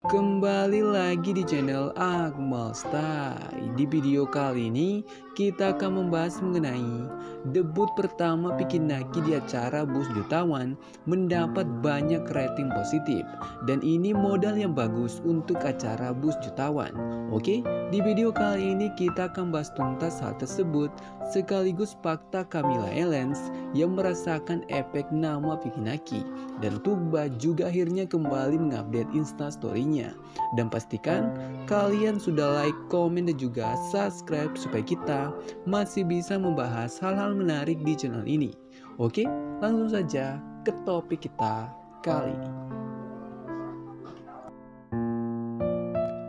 Kembali lagi di channel Akmal Stay. Di video kali ini kita akan membahas mengenai debut pertama Piki Naki di acara Bus Jutawan mendapat banyak rating positif, dan ini modal yang bagus untuk acara Bus Jutawan. Oke, di video kali ini kita akan bahas tuntas hal tersebut sekaligus fakta Camilla Ellens yang merasakan efek nama Piki Naki, dan Tugba juga akhirnya kembali mengupdate Instastory-nya. Dan pastikan kalian sudah like, komen, dan juga subscribe supaya kita masih bisa membahas hal-hal menarik di channel ini. Oke, langsung saja ke topik kita kali ini.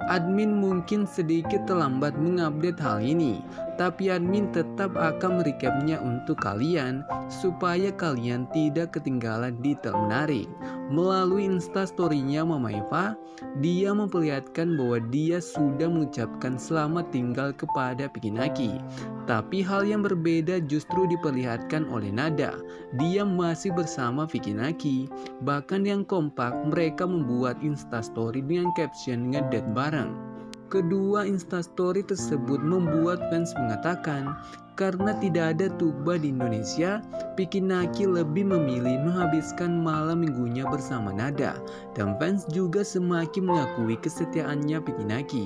Admin mungkin sedikit terlambat mengupdate hal ini, tapi admin tetap akan merecapnya untuk kalian supaya kalian tidak ketinggalan detail menarik. Melalui instastory-nya Mama Eva, dia memperlihatkan bahwa dia sudah mengucapkan selamat tinggal kepada Piki Naki. Tapi hal yang berbeda justru diperlihatkan oleh Nada. Dia masih bersama Piki Naki. Bahkan yang kompak, mereka membuat instastory dengan caption ngedate bareng. Kedua instastory tersebut membuat fans mengatakan, karena tidak ada Tugba di Indonesia, Piki Naki lebih memilih menghabiskan malam minggunya bersama Nada, dan fans juga semakin mengakui kesetiaannya Piki Naki.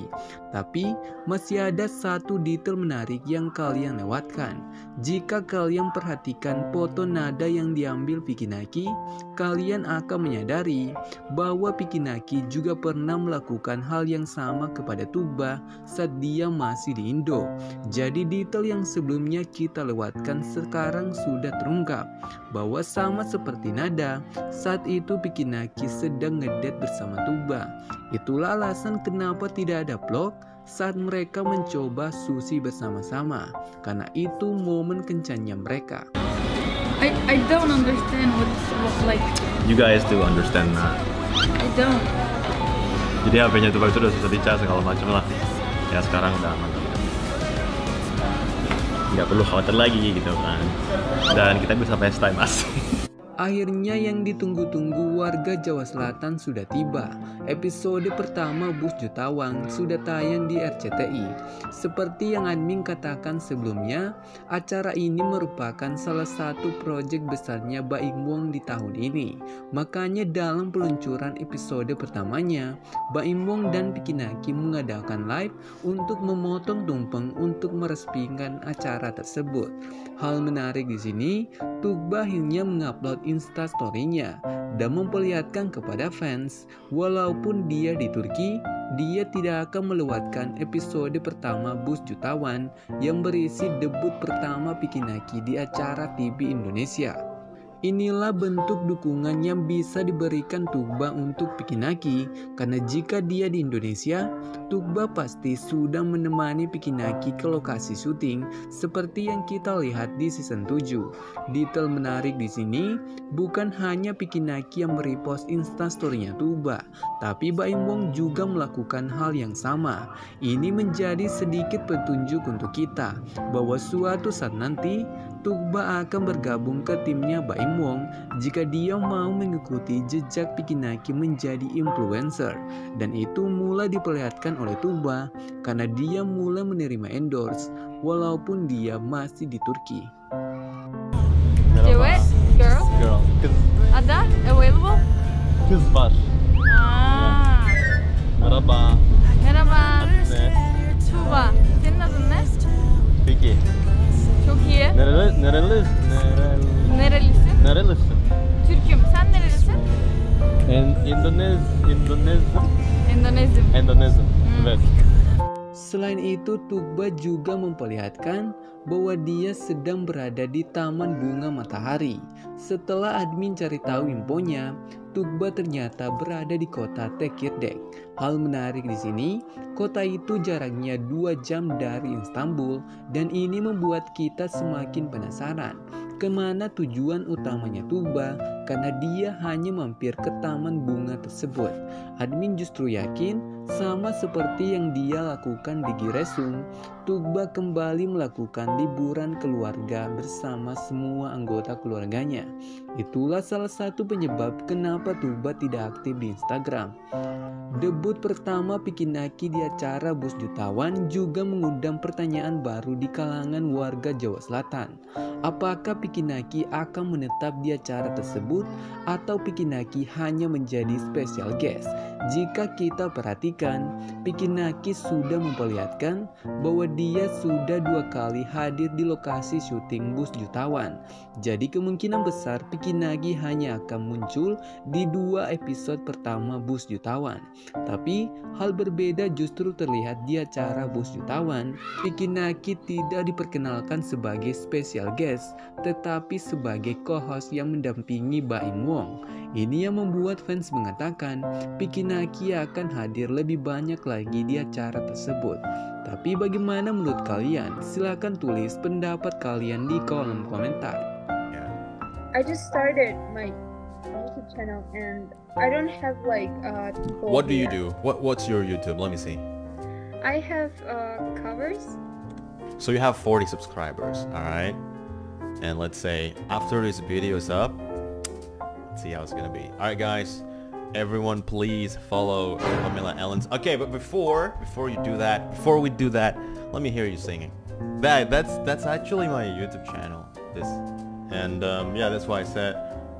Tapi masih ada satu detail menarik yang kalian lewatkan. Jika kalian perhatikan foto Nada yang diambil Piki Naki, kalian akan menyadari bahwa Piki Naki juga pernah melakukan hal yang sama kepada Tugba saat dia masih di Indo. Jadi detail yang sebelumnya kita lewatkan sekarang sudah terungkap, bahwa sama seperti Nada, saat itu Piki Naki sedang ngedate bersama Tugba. Itulah alasan kenapa tidak ada vlog saat mereka mencoba sushi bersama-sama, karena itu momen kencangnya mereka. I don't understand what's like. You guys do understand that. I don't. Jadi HP-nya tuh sudah susah dicas segala macam lah. Ya sekarang udah aman. Nggak perlu khawatir lagi gitu kan. Dan kita bisa FaceTime asik. Akhirnya yang ditunggu-tunggu warga Jawa Selatan sudah tiba. Episode pertama Bus Jutawan sudah tayang di RCTI. Seperti yang admin katakan sebelumnya, acara ini merupakan salah satu proyek besarnya Baim Wong di tahun ini. Makanya dalam peluncuran episode pertamanya, Baim Wong dan Piki Naki mengadakan live untuk memotong tumpeng untuk meresmikan acara tersebut. Hal menarik di sini, Tugba akhirnya mengupload instastory-nya dan memperlihatkan kepada fans, walaupun dia di Turki, dia tidak akan melewatkan episode pertama Bus Jutawan yang berisi debut pertama Piki Naki di acara TV Indonesia. Inilah bentuk dukungan yang bisa diberikan Tugba untuk Piki Naki, karena jika dia di Indonesia, Tugba pasti sudah menemani Piki Naki ke lokasi syuting seperti yang kita lihat di season 7. Detail menarik di sini bukan hanya Piki Naki yang merepost instastory-nya Tugba, tapi Baim Wong juga melakukan hal yang sama. Ini menjadi sedikit petunjuk untuk kita bahwa suatu saat nanti Tugba akan bergabung ke timnya Baim Wong jika dia mau mengikuti jejak Piki Naki menjadi influencer, dan itu mulai diperlihatkan oleh Tugba karena dia mulai menerima endorse walaupun dia masih di Turki. Cewek, girl, Kız. ada available? Kız var. Merhaba. Merhaba. Ne? Tuba. Senin adın ne? Peki. Çok iyi. Nerelisin? Nerelisin? Nerelisin? Türk'üm. Sen nerelisin? Endonezya. Endonezya. Evet. Selain itu, Tugba juga memperlihatkan bahwa dia sedang berada di Taman Bunga Matahari. Setelah admin cari tahu infonya, Tugba ternyata berada di kota Tekirdek. Hal menarik di sini, kota itu jaraknya 2 jam dari Istanbul, dan ini membuat kita semakin penasaran kemana tujuan utamanya Tugba karena dia hanya mampir ke taman bunga tersebut. Admin justru yakin sama seperti yang dia lakukan di Giresun, Tuba kembali melakukan liburan keluarga bersama semua anggota keluarganya. Itulah salah satu penyebab kenapa Tuba tidak aktif di Instagram. Debut pertama Pikinaki di acara Bus Jutawan juga mengundang pertanyaan baru di kalangan warga Jawa Selatan. Apakah Pikinaki akan menetap di acara tersebut atau Pikinaki hanya menjadi special guest? Jika kita perhatikan, Pikinaki sudah memperlihatkan bahwa dia sudah 2 kali hadir di lokasi syuting Bus Jutawan. Jadi kemungkinan besar Pikinaki hanya akan muncul di 2 episode pertama Bus Jutawan. Tapi hal berbeda justru terlihat di acara Bus Jutawan. Pikinaki tidak diperkenalkan sebagai special guest, tetapi sebagai co-host yang mendampingi Baim Wong. Ini yang membuat fans mengatakan Pikinaki akan hadir lebih banyak lagi di acara tersebut. Tapi bagaimana menurut kalian? Silahkan tulis pendapat kalian di kolom komentar. I just started my YouTube channel and I don't have like people. What do you here. do? What's your YouTube? Let me see. I have covers. So you have 40 subscribers, alright? And let's say after this video is up, let's see how it's gonna be. Alright guys, everyone please follow Pamela Ellens. Okay, but before we do that, let me hear you singing. That's actually my YouTube channel. Yeah, that's why I said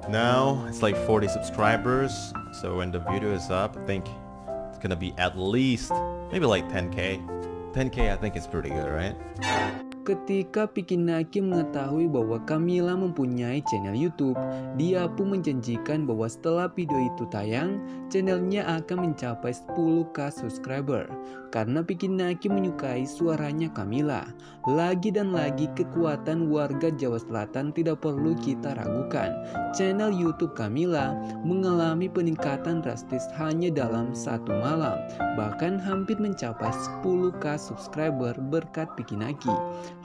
now it's like 40 subscribers. So when the video is up, I think it's gonna be at least maybe like 10k. 10k I think is pretty good, right? Ketika Pikinaki mengetahui bahwa Camila mempunyai channel YouTube, dia pun menjanjikan bahwa setelah video itu tayang, channelnya akan mencapai 10k subscriber. Karena Pikinaki menyukai suaranya Camila. Lagi dan lagi kekuatan warga Jawa Selatan tidak perlu kita ragukan. Channel YouTube Camila mengalami peningkatan drastis hanya dalam 1 malam. Bahkan hampir mencapai 10k subscriber berkat Pikinaki.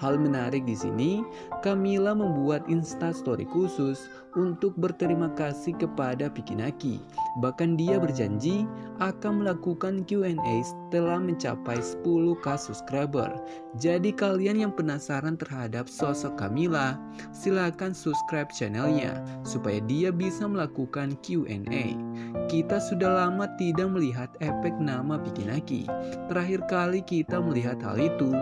Hal menarik di sini, Camila membuat Instastory khusus untuk berterima kasih kepada Pikinaki. Bahkan dia berjanji akan melakukan Q&A setelah mencapai 10k subscriber. Jadi kalian yang penasaran terhadap sosok Camila, silakan subscribe channelnya supaya dia bisa melakukan Q&A. Kita sudah lama tidak melihat efek nama Pikinaki. Terakhir kali kita melihat hal itu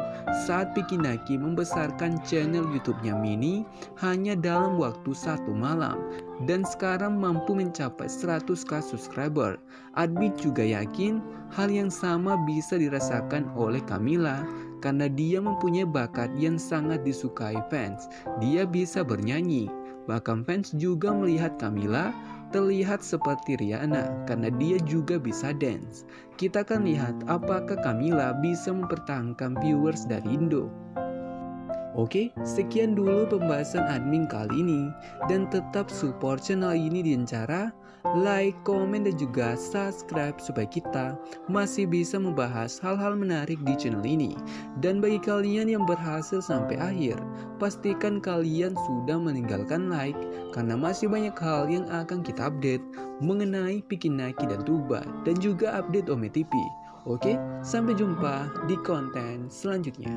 saat Pikinaki membesarkan channel YouTube-nya Mini hanya dalam waktu 1 malam dan sekarang mampu mencapai 100k subscriber. Admin juga yakin hal yang sama bisa dirasakan oleh Camila karena dia mempunyai bakat yang sangat disukai fans. Dia bisa bernyanyi. Bahkan fans juga melihat Camila terlihat seperti Rihanna karena dia juga bisa dance. Kita akan lihat apakah Camila bisa mempertahankan viewers dari Indo. Oke, sekian dulu pembahasan admin kali ini. Dan tetap support channel ini dengan cara like, komen, dan juga subscribe supaya kita masih bisa membahas hal-hal menarik di channel ini. Dan bagi kalian yang berhasil sampai akhir, pastikan kalian sudah meninggalkan like karena masih banyak hal yang akan kita update mengenai Pikinaki dan Tuba dan juga update Ome TV. Oke, sampai jumpa di konten selanjutnya.